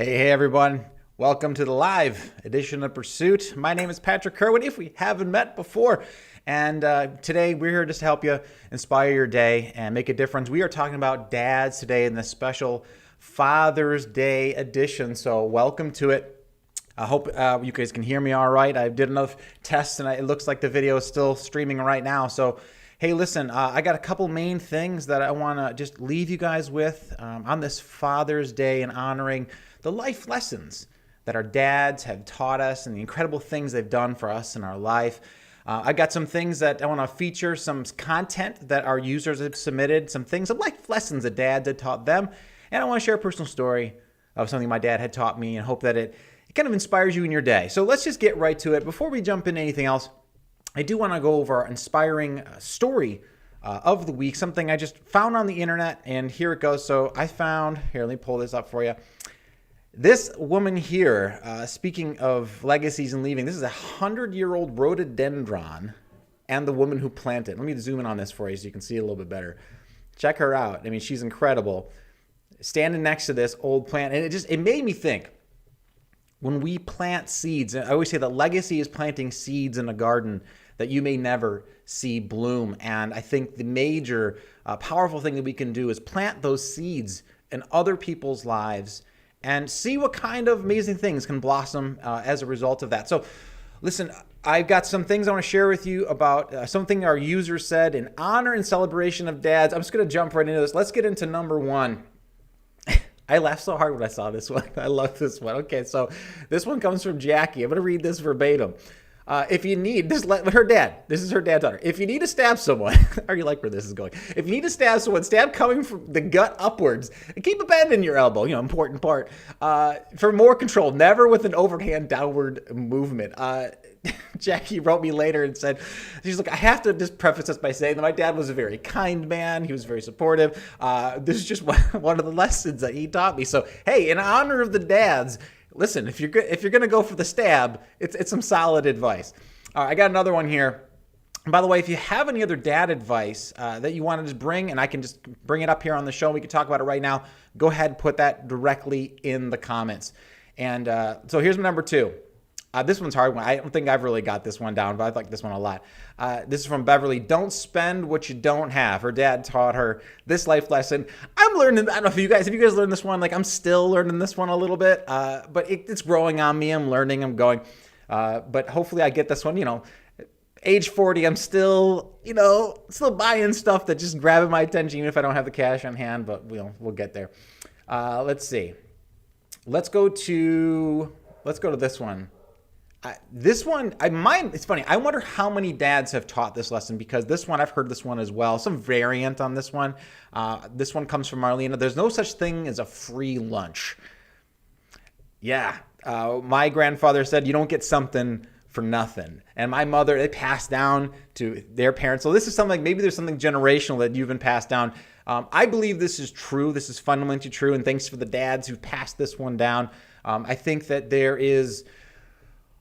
Hey everyone. Welcome to the live edition of Pursuit. My name is Patrick Kerwin, if we haven't met before. And today we're here just to help you inspire your day and make a difference. We are talking about dads today in this special Father's Day edition. So welcome to it. I hope you guys can hear me all right. I did enough tests and it looks like the video is still streaming right now. So hey, listen, I got a couple main things that I want to just leave you guys with on this Father's Day and honoring the life lessons that our dads have taught us and the incredible things they've done for us in our life. I got some things that I want to feature, some content that our users have submitted, some things, some life lessons that dads had taught them. And I want to share a personal story of something my dad had taught me and hope that it kind of inspires you in your day. So let's just get right to it. Before we jump into anything else, I do want to go over our inspiring story of the week, something I just found on the internet, and here it goes. So I found, here, let me pull this up for you. This woman here, speaking of legacies and leaving, this is a 100-year-old rhododendron and the woman who planted. Let me zoom in on this for you so you can see it a little bit better. Check her out. I mean, she's incredible. Standing next to this old plant, and it made me think, when we plant seeds, I always say that legacy is planting seeds in a garden that you may never see bloom. And I think the major powerful thing that we can do is plant those seeds in other people's lives and see what kind of amazing things can blossom as a result of that. So listen, I've got some things I want to share with you about something our user said in honor and celebration of dads. I'm just going to jump right into this. Let's get into number one. I laughed so hard when I saw this one. I love this one. Okay, so this one comes from Jackie. I'm going to read this verbatim. If you need, this is her dad's daughter. If you need to stab someone, I already like where this is going. If you need to stab someone, stab coming from the gut upwards and keep a bend in your elbow, important part. For more control, never with an overhand downward movement. Jackie wrote me later and said, she's like, I have to just preface this by saying that my dad was a very kind man. He was very supportive. This is just one of the lessons that he taught me. So, hey, in honor of the dads, listen, if you're going to go for the stab, it's some solid advice. I got another one here. And by the way, if you have any other dad advice that you want to just bring, and I can just bring it up here on the show, we can talk about it right now, go ahead and put that directly in the comments. And so here's my number two. This one's a hard one. I don't think I've really got this one down, but I like this one a lot. This is from Beverly. Don't spend what you don't have. Her dad taught her this life lesson. I'm learning, I don't know if you guys learned this one. Like, I'm still learning this one a little bit, but it's growing on me. I'm learning, I'm going. But hopefully I get this one, age 40, I'm still buying stuff that just grabbing my attention, even if I don't have the cash on hand, but we'll get there. Let's see. Let's go to this one. This one, it's funny. I wonder how many dads have taught this lesson, because this one, I've heard this one as well. Some variant on this one. This one comes from Marlena. There's no such thing as a free lunch. Yeah. My grandfather said, you don't get something for nothing. And my mother, they passed down to their parents. So this is something, maybe there's something generational that you've been passed down. I believe this is true. This is fundamentally true. And thanks for the dads who passed this one down. I think that there is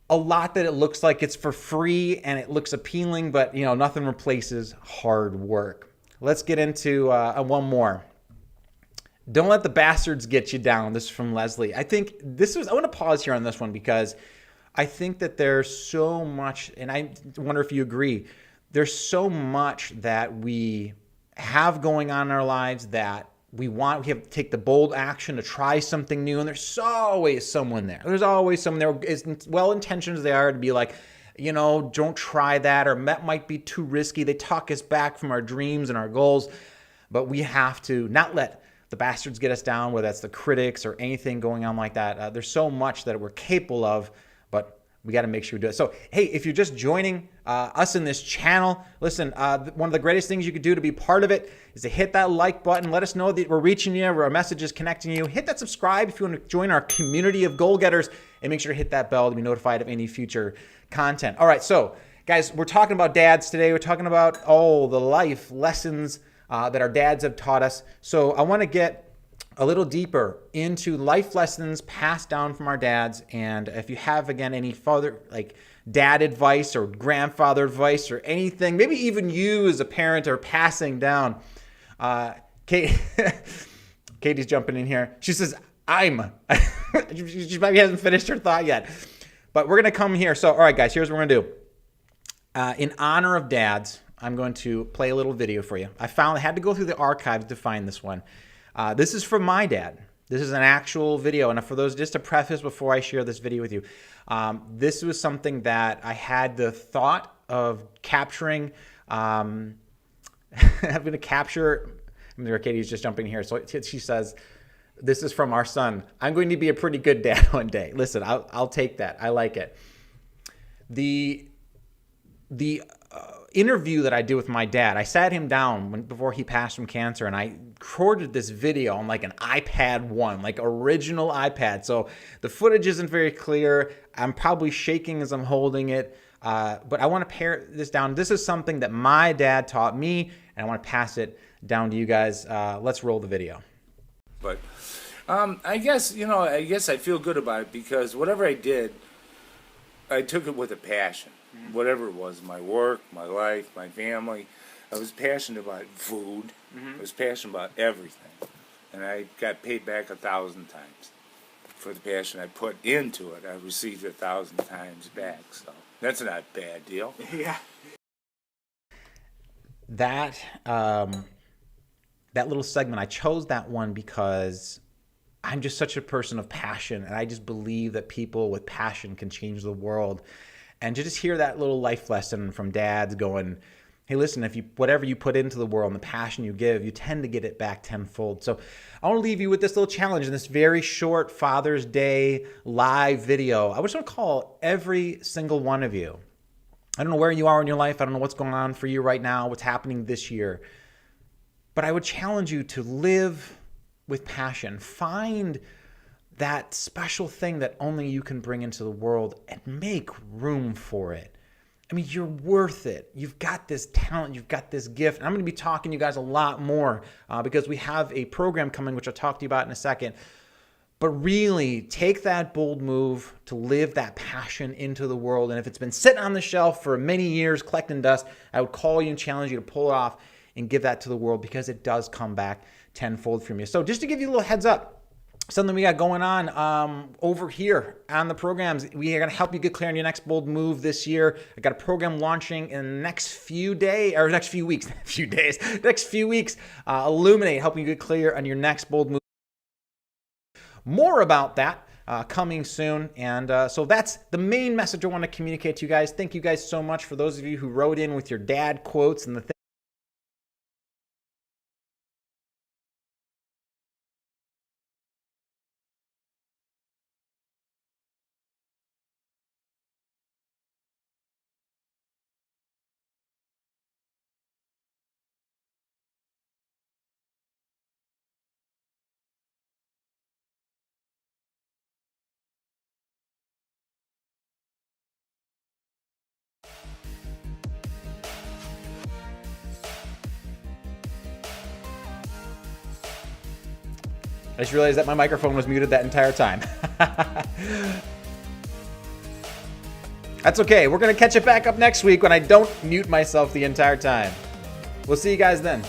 a lot that it looks like it's for free and it looks appealing, but nothing replaces hard work. Let's get into one more. Don't let the bastards get you down. This is from Leslie. I want to pause here on this one, because I think that there's so much, and I wonder if you agree, there's so much that we have going on in our lives that we have to take the bold action to try something new, and there's always someone there. There's always someone there, as well-intentioned as they are, to be like, don't try that, or that might be too risky. They talk us back from our dreams and our goals, but we have to not let the bastards get us down, whether that's the critics or anything going on like that. There's so much that we're capable of, but we got to make sure we do it. So, hey, if you're just joining us in this channel, listen, one of the greatest things you could do to be part of it is to hit that like button. Let us know that we're reaching you, our message is connecting you. Hit that subscribe if you want to join our community of goal getters, and make sure to hit that bell to be notified of any future content. All right, so guys, we're talking about dads today. We're talking about the life lessons that our dads have taught us. So I want to get a little deeper into life lessons passed down from our dads. And if you have, again, any dad advice or grandfather advice or anything, maybe even you as a parent are passing down. Katie's jumping in here. She says, She maybe hasn't finished her thought yet. But we're going to come here. So, all right, guys, here's what we're going to do. In honor of dads, I'm going to play a little video for you. I had to go through the archives to find this one. This is from my dad. This is an actual video. And for those, just to preface before I share this video with you, this was something that I had the thought of capturing. I'm going to capture. Katie's just jumping here. So she says, this is from our son. I'm going to be a pretty good dad one day. Listen, I'll take that. I like it. The interview that I did with my dad, I sat him down before he passed from cancer, and I recorded this video on like an iPad 1, like original iPad. So the footage isn't very clear. I'm probably shaking as I'm holding it, but I want to pare this down. This is something that my dad taught me, and I want to pass it down to you guys. Let's roll the video. But I guess I feel good about it because whatever I did, I took it with a passion. Whatever it was, my work, my life, my family. I was passionate about food. I was passionate about everything. And I got paid back 1,000 times. For the passion I put into it, I received 1,000 times back. So that's not a bad deal. Yeah. That little segment, I chose that one because I'm just such a person of passion, and I just believe that people with passion can change the world. And to just hear that little life lesson from dads going, hey, listen, whatever you put into the world and the passion you give, you tend to get it back tenfold. So I want to leave you with this little challenge in this very short Father's Day live video. I just want to call every single one of you. I don't know where you are in your life. I don't know what's going on for you right now, what's happening this year. But I would challenge you to live with passion. Find that special thing that only you can bring into the world and make room for it. I mean, you're worth it. You've got this talent. You've got this gift. And I'm going to be talking to you guys a lot more because we have a program coming, which I'll talk to you about in a second. But really, take that bold move to live that passion into the world. And if it's been sitting on the shelf for many years collecting dust, I would call you and challenge you to pull it off and give that to the world because it does come back tenfold from you. So just to give you a little heads up, something we got going on over here on the programs. We are going to help you get clear on your next bold move this year. I got a program launching in the next few days, or next few weeks, next few weeks. Illuminate, helping you get clear on your next bold move. More about that coming soon. And so that's the main message I want to communicate to you guys. Thank you guys so much for those of you who wrote in with your dad quotes and the things. I just realized that my microphone was muted that entire time. That's okay. We're going to catch it back up next week when I don't mute myself the entire time. We'll see you guys then.